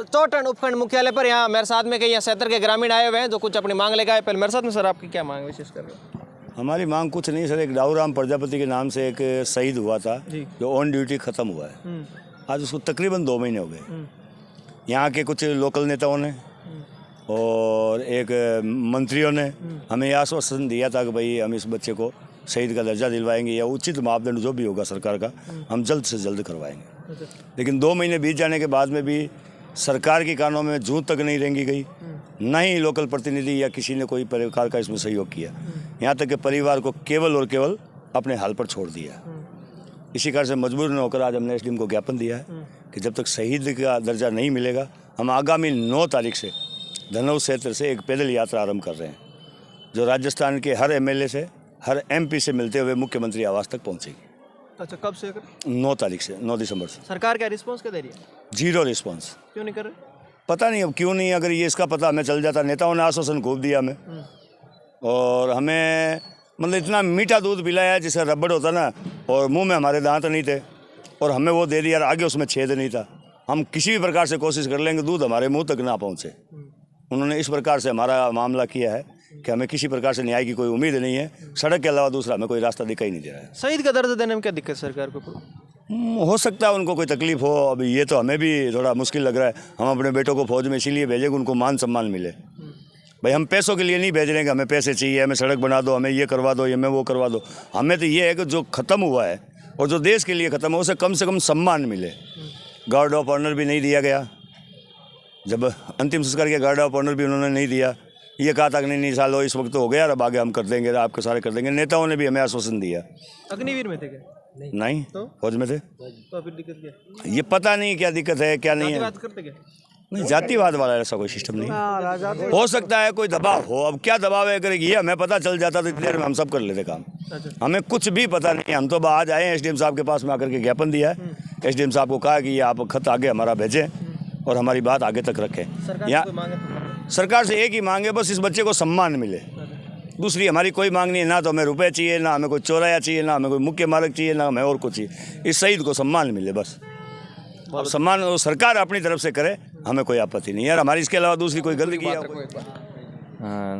चौटन उपखंड मुख्यालय पर यहाँ मेरे साथ में कई यहाँ सैतर के ग्रामीण आए हुए हैं जो कुछ अपनी मांग लेकर आए। पहले मेरे साथ में सर आपकी क्या मांग विशेष कर रहे हो? हमारी मांग कुछ नहीं सर, एक दाऊराम प्रजापति के नाम से एक शहीद हुआ था जो ऑन ड्यूटी ख़त्म हुआ है। आज उसको तकरीबन 2 महीने हो गए। यहाँ के कुछ लोकल नेताओं ने और एक मंत्रियों ने हमें यह आश्वासन दिया था कि भाई हम इस बच्चे को शहीद का दर्जा दिलवाएंगे या उचित मापदंड जो भी होगा सरकार का हम जल्द से जल्द करवाएंगे। लेकिन 2 महीने बीत जाने के बाद में भी सरकार के कानों में जूं तक नहीं रेंगी गई, न ही लोकल प्रतिनिधि या किसी ने कोई प्रकार का इसमें सहयोग किया। यहाँ तक कि परिवार को केवल और केवल अपने हाल पर छोड़ दिया। इसी कारण से मजबूर न होकर आज हमने एसडीएम को ज्ञापन दिया है कि जब तक शहीद का दर्जा नहीं मिलेगा हम आगामी 9 तारीख से धनौर क्षेत्र से एक पैदल यात्रा आरंभ कर रहे हैं जो राजस्थान के हर एमएलए से हर एमपी से मिलते हुए मुख्यमंत्री आवास तक पहुंचेगी। अच्छा, कब से? 9 तारीख से, 9 दिसंबर से। सरकार क्या रिस्पॉन्स क्या दे रही है? 0 रिस्पॉन्स। क्यों नहीं कर रहे? पता नहीं अब क्यों नहीं। अगर ये इसका पता हमें चल जाता, नेताओं ने आश्वासन खूब दिया हमें और हमें मतलब इतना मीठा दूध पिलाया जिसका रबड़ होता ना और मुंह में हमारे दांत नहीं थे और हमें वो दे दिया, आगे उसमें छेद नहीं था। हम किसी भी प्रकार से कोशिश कर लेंगे दूध हमारे मुंह तक ना पहुँचे। उन्होंने इस प्रकार से हमारा मामला किया है कि हमें किसी प्रकार से न्याय की कोई उम्मीद नहीं है। सड़क के अलावा दूसरा हमें कोई रास्ता दिखाई नहीं दे रहा है। शहीद का दर्जा देने में क्या दिक्कत सरकार को? हो सकता है उनको कोई तकलीफ हो। अब ये तो हमें भी थोड़ा मुश्किल लग रहा है। हम अपने बेटों को फौज में इसीलिए भेजें कि उनको मान सम्मान मिले। भाई हम पैसों के लिए नहीं भेज रहे हैं कि हमें पैसे चाहिए, हमें सड़क बना दो, हमें ये करवा दो, हमें वो करवा दो। हमें तो ये है कि जो ख़त्म हुआ है और जो देश के लिए ख़त्म हो उसे कम से कम सम्मान मिले। गार्ड ऑफ ऑनर भी नहीं दिया गया। जब अंतिम संस्कार के गार्ड ऑफ ऑनर भी उन्होंने नहीं दिया। ये कहा था कि नहीं साल हो, इस वक्त तो हो गया, अब आगे हम कर देंगे, आपके सारे कर देंगे। नेताओं ने भी हमें आश्वासन दिया। अग्निवीर में थे क्या? नहीं तो फौज में थे। तो फिर दिक्कत क्या? ये पता नहीं क्या दिक्कत है क्या नहीं है। बात करते क्या? नहीं, जातिवाद वाला ऐसा कोई सिस्टम नहीं। हो सकता है कोई दबाव हो। अब क्या दबाव है करेगी, ये हमें पता चल जाता तो इतनी देर में हम सब कर लेते काम। हमें कुछ भी पता नहीं। हम तो आज आए हैं, एसडीएम साहब के पास में आकर के ज्ञापन दिया है। एसडीएम साहब को कहा कि ये आप खत आगे हमारा भेजें और हमारी बात आगे तक रखें। या सरकार से एक ही मांग है, बस इस बच्चे को सम्मान मिले। दूसरी हमारी कोई मांग नहीं है। ना तो हमें रुपए चाहिए, ना हमें कोई चौराया चाहिए, ना हमें कोई मुख्य मार्ग चाहिए, ना हमें और कुछ चाहिए। इस शहीद को सम्मान मिले बस। अब सम्मान वो सरकार अपनी तरफ से करे, हमें कोई आपत्ति नहीं है। यार हमारी इसके अलावा दूसरी कोई गलती की है?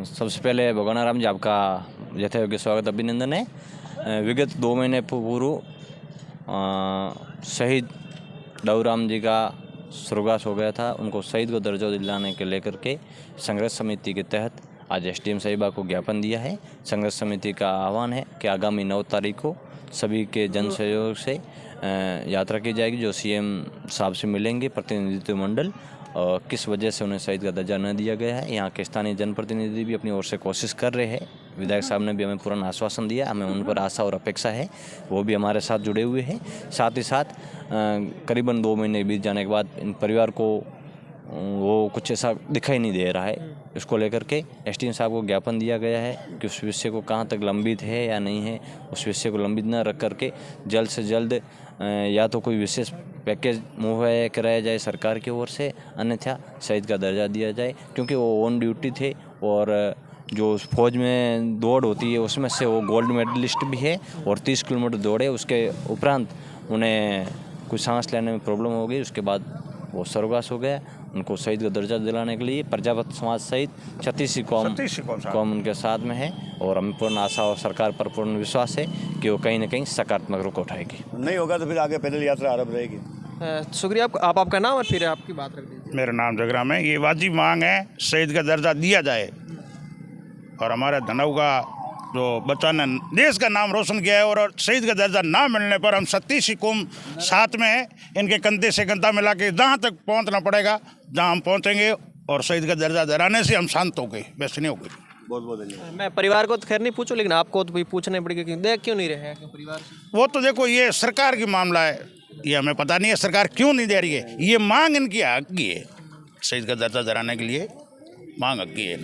सबसे पहले भगवान राम जी आपका यथायोग्य स्वागत अभिनंदन है। विगत 2 महीने पूर्व शहीद दाऊराम जी का स्वर्गवास हो गया था। उनको शहीद को दर्जा दिलाने के लेकर के संघर्ष समिति के तहत आज एसडीएम साहिबा को ज्ञापन दिया है। संघर्ष समिति का आह्वान है कि आगामी 9 तारीख को सभी के जन सहयोग से यात्रा की जाएगी जो सीएम साहब से मिलेंगे प्रतिनिधित्व मंडल और किस वजह से उन्हें शहीद का दर्जा न दिया गया है। यहाँ के स्थानीय जनप्रतिनिधि भी अपनी ओर से कोशिश कर रहे हैं। विधायक साहब ने भी हमें पूर्ण आश्वासन दिया। हमें उन पर आशा और अपेक्षा है, वो भी हमारे साथ जुड़े हुए हैं। साथ ही साथ करीबन 2 महीने बीत जाने के बाद इन परिवार को वो कुछ ऐसा दिखाई नहीं दे रहा है। इसको लेकर के एसडीएम साहब को ज्ञापन दिया गया है कि उस विषय को कहाँ तक लंबित है या नहीं है, उस विषय को लंबित न रख करके जल्द से जल्द या तो कोई विशेष पैकेज मुहैया कराया जाए सरकार की ओर से, अन्यथा शहीद का दर्जा दिया जाए। क्योंकि वो ऑन ड्यूटी थे और जो फौज में दौड़ होती है उसमें से वो गोल्ड मेडलिस्ट भी है और 30 किलोमीटर दौड़े। उसके उपरांत उन्हें कुछ सांस लेने में प्रॉब्लम हो गई, उसके बाद वो स्वर्गवास हो गया। उनको शहीद का दर्जा दिलाने के लिए प्रजापत समाज सहित 36 कौम उनके साथ में है और हमें पूर्ण आशा और सरकार पर पूर्ण विश्वास है कि वो कहीं ना कहीं सकारात्मक रुख उठाएगी। नहीं होगा तो फिर आगे पैदल यात्रा आरंभ रहेगी। शुक्रिया। आप आपका नाम और फिर आपकी बात रख दीजिए। मेरा नाम जगराम है। ये वाजिब मांग है, शहीद का दर्जा दिया जाए और हमारे धनऊ का जो बच्चा ने देश का नाम रोशन किया है और शहीद का दर्जा ना मिलने पर हम 36 कौम साथ में है। इनके कंधे से कंधा मिला के जहाँ तक पहुँचना पड़ेगा जहाँ हम पहुँचेंगे और शहीद का दर्जा दिलाने से हम शांत हो गए, वैसे नहीं हो गए। बहुत बहुत धन्यवाद। मैं परिवार को तो खैर नहीं पूछूं, लेकिन आपको तो भी पूछने पड़ेगा कि देख क्यों नहीं रहे हैं परिवार से? वो तो देखो ये सरकार की मामला है, ये हमें पता नहीं है सरकार क्यों नहीं दे रही है। ये मांग इनकी हक की है, शहीद का दर्जा दिलाने के लिए मांग हक की है।